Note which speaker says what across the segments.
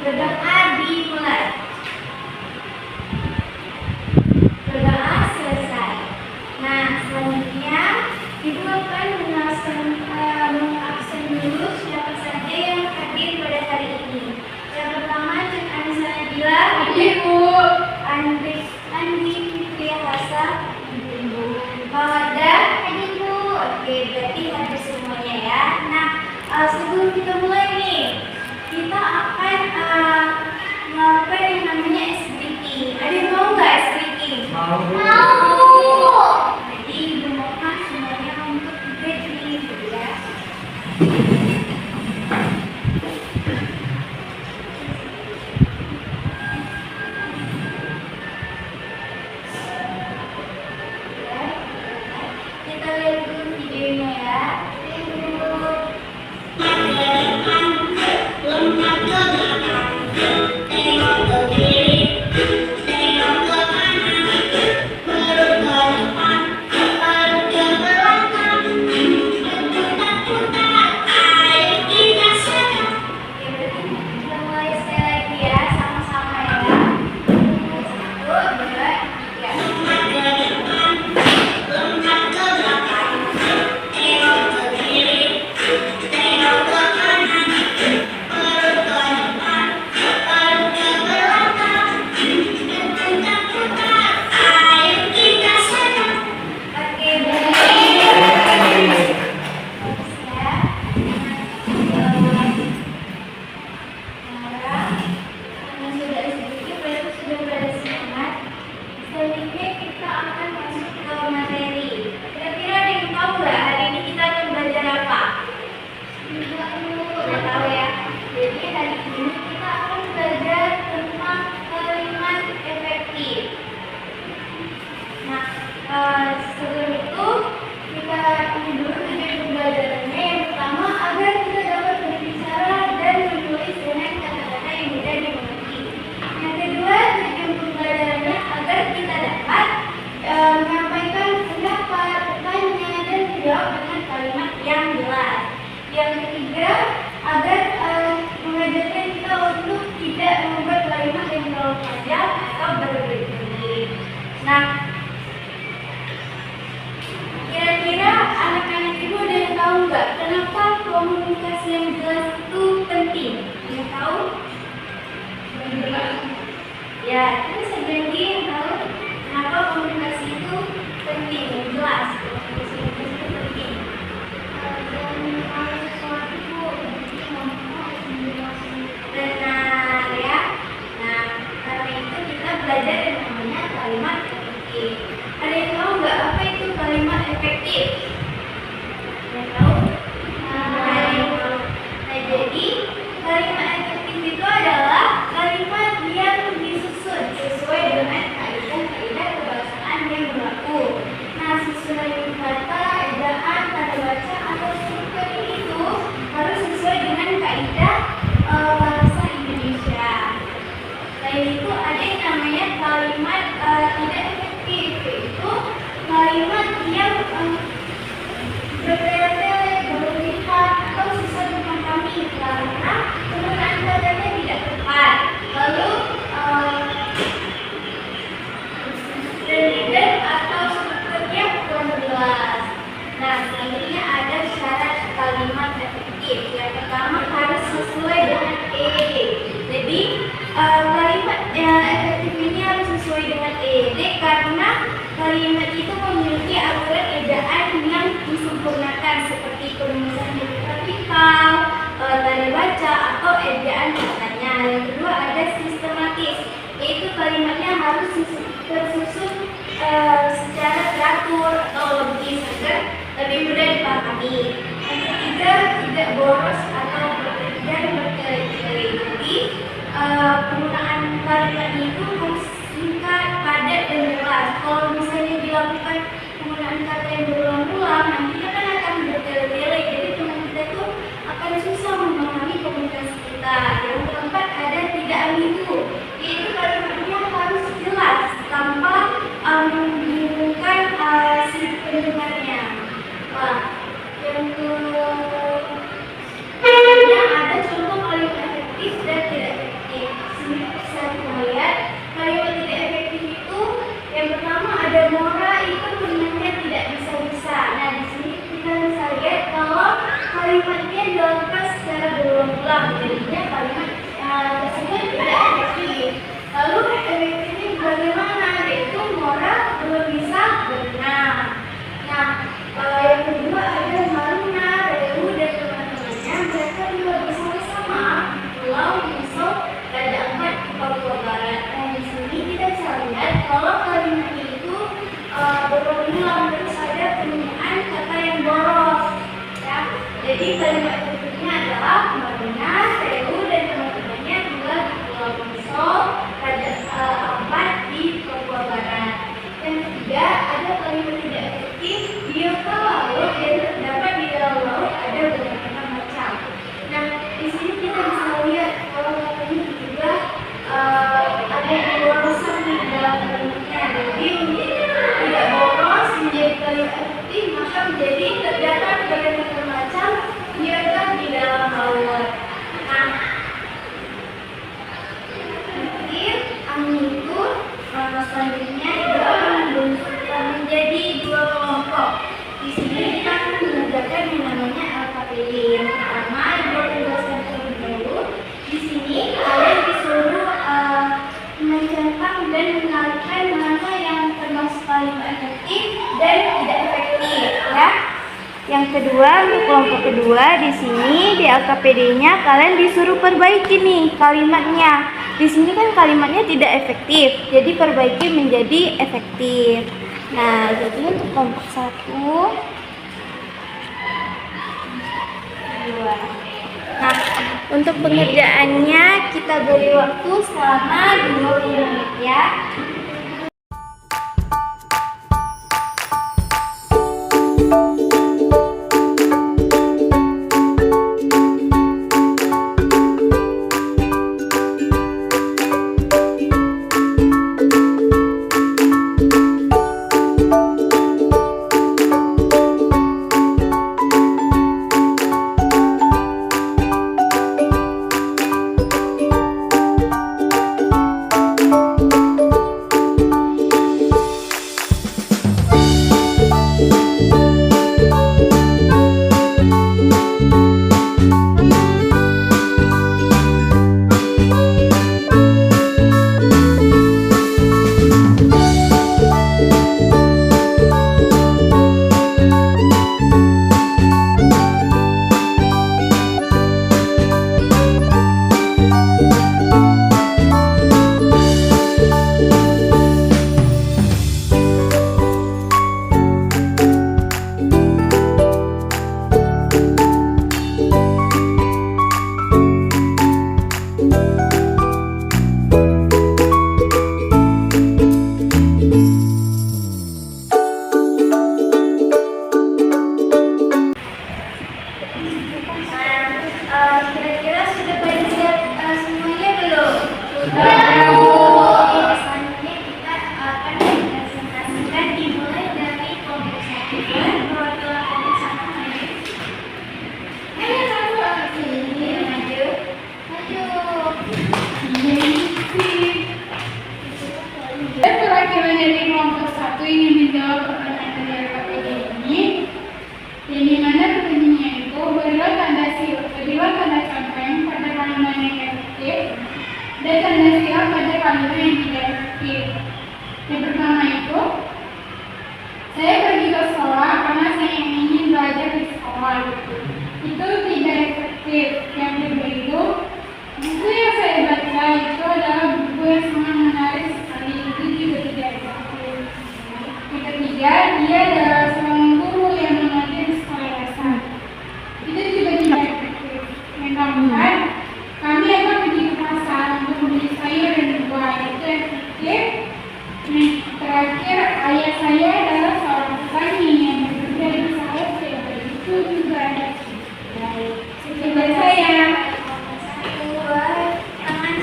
Speaker 1: Berdoa dimulai. Berdoa selesai. Nah, selanjutnya ibu akan mengabsen dulu siapa saja yang hadir pada hari ini. Yang pertama, Cik Anissa Nabila. Ibu. Andi Fitria Hasa. Ibu. Mawada. Ibu. Oke, berarti hadir semuanya ya. Nah, sebelum kita mulai nih, kita akan melakukan yang namanya ice breaking. Ada yang mau nggak ice breaking? Mau. Jadi ibu mohon semuanya untuk breaking gitu ya. Kita lihat dulu videonya ya. Sebelum itu kita ini dulu tujuan pembelajarannya. Yang pertama, agar kita dapat berbicara dan menulis dengan kata-kata yang mudah dimengerti. Yang kedua, tujuan pembelajarannya agar kita dapat menyampaikan pendapat, bertanya, dan menjawab dengan kalimat yang jelas. Yang ketiga, agar mengajarkan kita untuk tidak membuat kalimat yang terlalu panjang atau berbelit-belit. Nah, kira-kira anak-anak ibu ada yang tahu nggak kenapa komunikasi yang jelas itu penting? Ada yang tahu? Ya, kan sebenarnya yang tahu kenapa komunikasi itu penting, yang jelas. Komunikasi yang jelas itu penting. Dan kalau sesuatu itu benar ya. Nah, karena itu kita belajar yang namanya kalimat efektif. Ada yang tahu nggak apa itu kalimat efektif? Ada yang tahu? Nah, jadi kalimat efektif itu adalah kalimat yang disusun hilang, jadinya kalimat tersebut tidak efektif. Lalu efektifnya bagaimana? Yaitu moral belum bisa benar. Nah, yang kedua ada Haruna, Reu, dan teman-temannya. Mereka juga bersama-sama pulau Misol Raja Ampat di Papua Barat. Nah, di sini kita bisa lihat kalau kalimat itu berulang terus ada penggunaan kata yang boros. Ya, jadi kalimat berikutnya adalah Maruna, Reu, dan teman-temannya tinggal di Pulau Misol Raja Ampat di Papua Barat. Yang ketiga ada kalimat tidak efektif, dia ke laut dan terdapat di dalam laut ada beberapa macam. Nah, di sini kita bisa lihat kalau katanya juga ada keborosan di dalam kalimatnya. Jadi tidak boros menjadi kalimat efektif, maka menjadi terdapat beberapa macam dia di dalam laut. Nah, terakhir angin itu selanjutnya itu akan menjadi dua kelompok. Di sini kita akan mengerjakan yang namanya LKPD. Yang pertama, Ibu jelaskan terlebih dahulu. Di sini kalian disuruh mencetak dan mengenalkan mana yang termasuk kalimat efektif dan tidak efektif, ya. Yang kedua, untuk kelompok kedua di sini di LKPD-nya kalian disuruh perbaiki nih kalimatnya. Di sini kan kalimatnya tidak efektif, jadi perbaiki menjadi efektif. Nah, jadi untuk kelompok 1, 2. Nah, untuk pengerjaannya kita beri waktu selama 20 menit ya. Kira-kira sudah pada siap semuanya belum? Sudah. Selanjutnya kita akan presentasikan dimulai dari kelompok 1. Perwakilan kelompok 1 maju. Ayo satu sini maju.
Speaker 2: Perwakilan dari kelompok 1 ingin menjawab pertanyaan dari LKPD ini, yang dimana pertanyaannya itu berilah tanda contoh pada kalimat yang efektif dan tanda silang pada kalimat yang tidak efektif. Yang pertama itu, saya pergi ke sekolah karena saya ingin belajar di sekolah. Itu tidak efektif. Yang kedua itu, buku yang saya baca itu adalah buku yang sangat menarik sekali. Itu juga tidak efektif. Yang ketiga, dia adalah seorang guru yang mengajar di sekolah dasar. Itu juga tidak efektif. Yang keempat, kami akan pergi ke pasar untuk membeli sayur dan buah. Itu efektif. Yang terakhir, ayah saya adalah seorang petani yang bekerja di sawah. Itu juga efektif. Sekian dari saya.
Speaker 1: Tangan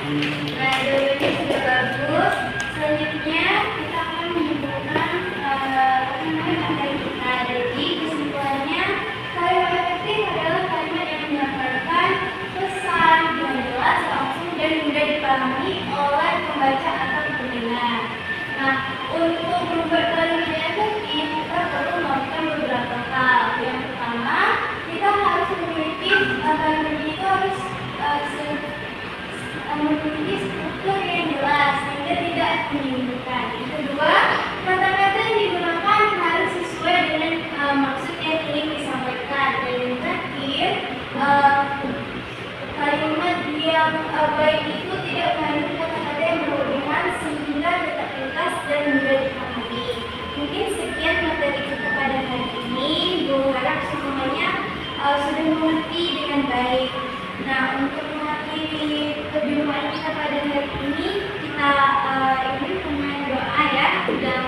Speaker 1: Nah, jawabannya sudah bagus. Selanjutnya kita akan menyebutkan materi kita. Jadi kesimpulannya, kalimat efektif adalah kalimat yang menyampaikan pesan yang jelas, langsung dan mudah dipahami oleh pembaca atau pendengar. Nah, untuk membuat kalimat yang efektif, kita perlu melakukan beberapa hal. Yang pertama, kita harus memiliki kalimat itu harus memiliki struktur yang jelas sehingga tidak membingungkan. Yang kedua, kata-kata yang digunakan harus sesuai dengan maksud yang ingin disampaikan. Dan yang terakhir, kalimat yang baik itu tidak mengandung kata-kata yang berlebihan sehingga tetap ringkas dan mudah dipahami. Mungkin sekian materi kita pada hari ini. Gue harap semuanya sudah mengerti dengan baik. Nah, untuk mengakhiri perjumpaan kita pada hari ini, kita ingin dengan doa ya. Dan